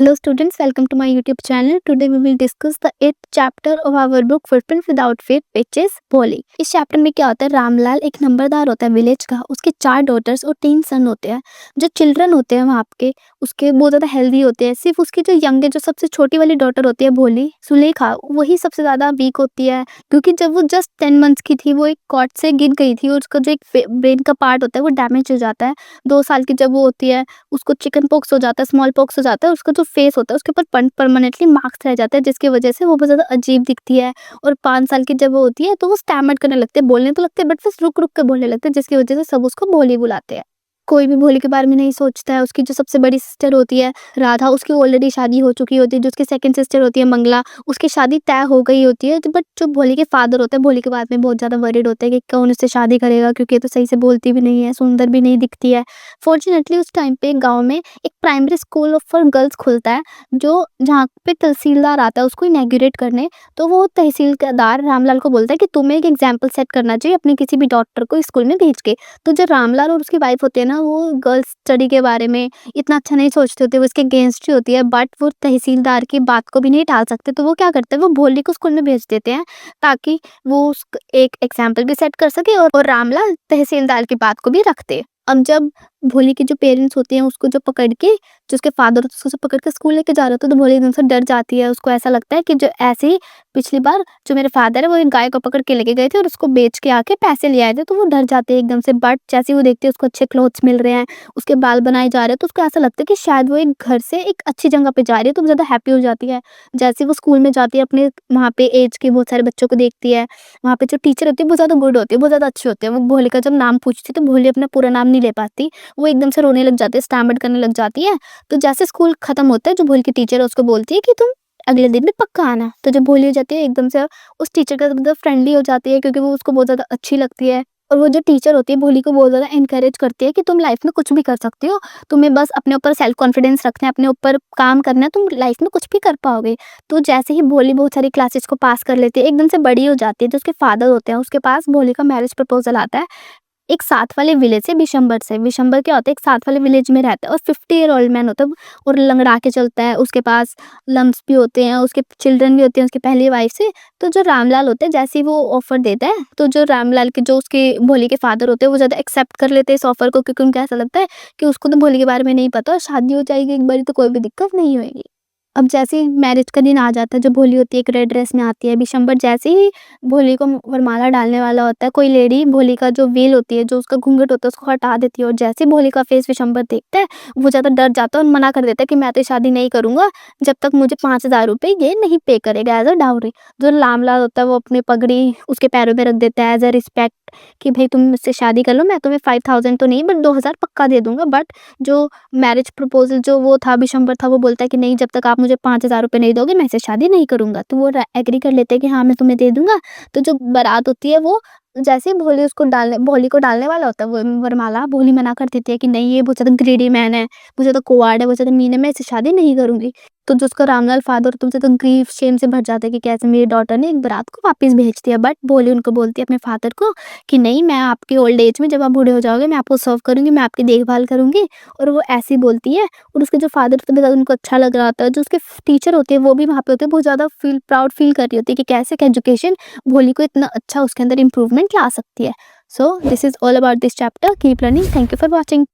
Hello students, welcome to my YouTube channel. Today we will discuss the 8th chapter of our book Footprint Without Feet, which is भोली। इस chapter में क्या होता है, रामलाल एक नंबरदार होता है विलेज का, उसके 4 डॉटर्स और 3 सन होते हैं। जो चिल्ड्रन होते हैं वहाँ के उसके बहुत ज़्यादा हेल्दी होते हैं। सिर्फ उसकी जो यंग जो सबसे छोटी वाली डॉटर होती है भोली सुलेखा, वही सबसे ज़्यादा वीक होती है, क्योंकि जब वो जस्ट 10 मंथ्स की थी वो एक कॉट से गिर गई थी और उसका जो एक ब्रेन का पार्ट होता है वो डैमेज हो जाता है। 2 साल की जब वो होती है उसको चिकन पॉक्स हो जाता है, स्मॉल पॉक्स हो जाता है, उसका जो फेस होता है उसके ऊपर परमानेंटली मार्क्स रह जाते हैं, जिसकी वजह से वो बहुत ज़्यादा अजीब दिखती है। और 5 साल की जब वो होती है तो वो स्टैमर करने लगते हैं, बोलने तो लगते हैं बट बस रुक रुक के बोलने लगते हैं, जिसकी वजह से सब उसको भोली बुलाते हैं। कोई भी भोली के बारे में नहीं सोचता है। उसकी जो सबसे बड़ी सिस्टर होती है राधा, उसकी ऑलरेडी शादी हो चुकी होती है। जो उसकी सेकंड सिस्टर होती है मंगला, उसकी शादी तय हो गई होती है, बट जो भोली के फादर होते हैं भोली के बारे में बहुत ज़्यादा वरीड होते हैं कि कौन उससे शादी करेगा, क्योंकि ये तो सही से बोलती भी नहीं है, सुंदर भी नहीं दिखती है। फॉर्चुनेटली उस टाइम पे गाँव में एक प्राइमरी स्कूल फॉर गर्ल्स खुलता है, जो जहाँ पे तहसीलदार आता है उसको इनॉग्रेट करने। तो वो तहसीलदार रामलाल को बोलता है कि तुम्हें एक एग्जाम्पल सेट करना चाहिए अपनी किसी भी डॉक्टर को स्कूल में भेज के। तो जो रामलाल और उसकी वाइफ होती है ना, वो गर्ल्स स्टडी के बारे में इतना अच्छा नहीं सोचते होते, वो इसके अगेंस्ट ही होती है, बट वो तहसीलदार की बात को भी नहीं टाल सकते। तो वो क्या करते हैं, वो भोली को स्कूल में भेज देते हैं ताकि वो एक एग्जाम्पल भी सेट कर सके और रामलाल तहसीलदार की बात को भी रखते। अब जब भोली के जो पेरेंट्स होते हैं उसको जो पकड़ के, जो उसके फादर होते हैं उसको पकड़ के स्कूल लेके जा रहे होते हैं, तो भोली एकदम से डर जाती है। उसको ऐसा लगता है कि जो ऐसे ही पिछली बार जो मेरे फादर है वो एक गाय को पकड़ के लेके गए थे और उसको बेच के आके पैसे ले आए थे, तो वो डर जाते हैं एकदम से। बट जैसे वो देखते हैं उसको अच्छे क्लोथ्स मिल रहे हैं, उसके बाल बनाए जा रहे हैं, तो उसको ऐसा लगता है कि शायद वो एक घर से एक अच्छी जगह पे जा रही है, तो ज़्यादा हैप्पी हो जाती है। जैसे वो स्कूल में जाती है अपने वहाँ पे एज के बहुत सारे बच्चों को देखती है। वहाँ पे जो टीचर होती है बहुत ज़्यादा गुड होती है, बहुत ज़्यादा अच्छी होती है। वो भोली का जब नाम पूछती है तो भोली अपना पूरा नाम नहीं ले पाती, वो एकदम से रोने लग जाती है, स्टैमर करने लग जाती है। तो जैसे स्कूल खत्म होता है, जो भोली की टीचर है उसको बोलती है कि तुम अगले दिन भी पक्का आना। तो जब भोली हो जाती है एकदम से उस टीचर के साथ मतलब फ्रेंडली हो जाती है, क्योंकि वो उसको बहुत ज़्यादा अच्छी लगती है। और वो जो टीचर होती है भोली को बहुत ज़्यादा एनकरेज करती है कि तुम लाइफ में कुछ भी कर सकती हो, तुम्हें बस अपने ऊपर सेल्फ कॉन्फिडेंस रखना है, अपने ऊपर काम करना है, तुम लाइफ में कुछ भी कर पाओगे। तो जैसे ही भोली बहुत सारी क्लासेस को पास कर लेती है, एकदम से बड़ी हो जाती है, जो उसके फादर होते हैं उसके पास भोली का मैरिज प्रपोजल आता है एक साथ वाले विलेज से, विशंबर से। विशंबर क्या होता है, एक साथ वाले विलेज में रहता है और 50 ईयर ओल्ड मैन होता है और लंगड़ा के चलता है। उसके पास लम्स भी होते हैं, उसके चिल्ड्रन भी होते हैं उसकी पहली वाइफ से। तो जो रामलाल होते हैं जैसे ही वो ऑफर देता है, तो जो रामलाल के जो उसके भोली के फादर होते हैं वो ज़्यादा एक्सेप्ट कर लेते हैं इस ऑफर को, क्योंकि उनको ऐसा लगता है कि उसको तो भोली के बारे में नहीं पता और शादी हो जाएगी एक बारी तो कोई भी दिक्कत नहीं होगी। अब जैसे ही मैरिज का दिन आ जाता है, जो भोली होती है एक रेड ड्रेस में आती है। विशंबर जैसे ही भोली को वरमाला डालने वाला होता है, कोई लेडी भोली का जो वेल होती है, जो उसका घूंघट होता है उसको हटा देती है, और जैसे ही भोली का फेस विशंबर देखता है वो ज़्यादा डर जाता है और मना कर देता है कि मैं तो शादी नहीं करूँगा जब तक मुझे 5,000 रुपये ये नहीं पे करेगा एज अ डाउरी। जो रामलाल होता है वो अपनी पगड़ी उसके पैरों में रख देता है एज अ रिस्पेक्ट कि भाई तुम मुझसे शादी कर लो, मैं तुम्हें 5,000 तो नहीं बट 2,000 पक्का दे दूंगा। बट जो मैरिज प्रपोजल जो वो था विशंबर था, वो बोलता है कि नहीं, जब तक आप मुझे 5,000 रुपये नहीं दोगे मैं इससे शादी नहीं करूँगा। तो वो एग्री कर लेते हैं कि हाँ मैं तुम्हें दे दूँगा। तो जो बारात होती है वो जैसे ही भोली को डालने वाला होता है वो वरमाला, भोली मना कर देती है कि नहीं, ये बहुत ज़्यादा ग्रीडी मैन है, बहुत ज़्यादा कोवार्ड है, बहुत ज़्यादा मीन है, मैं इससे शादी नहीं करूँगी। तो जो उसका रामलाल फादर तुमसे तो ग्रीफ शेम से भर जाता है कि कैसे मेरी डॉटर ने एक बारात को वापस भेज दिया। बट भोली उनको बोलती है अपने फादर को कि नहीं, मैं आपके ओल्ड एज में जब आप बूढ़े हो जाओगे मैं आपको सर्व करूँगी, मैं आपकी देखभाल करूँगी। और वो ऐसी बोलती है और उसके जो फादर होते हैं बहुत ज़्यादा उनको अच्छा लग रहा होता है। जो उसके टीचर होते हैं वो भी वहाँ पे होते हैं, बहुत ज़्यादा प्राउड फील कर रही होती है कि कैसे एक एजुकेशन भोली को इतना अच्छा उसके अंदर इम्प्रूवमेंट ला सकती है। So this is all about this chapter. Keep learning. Thank you for watching.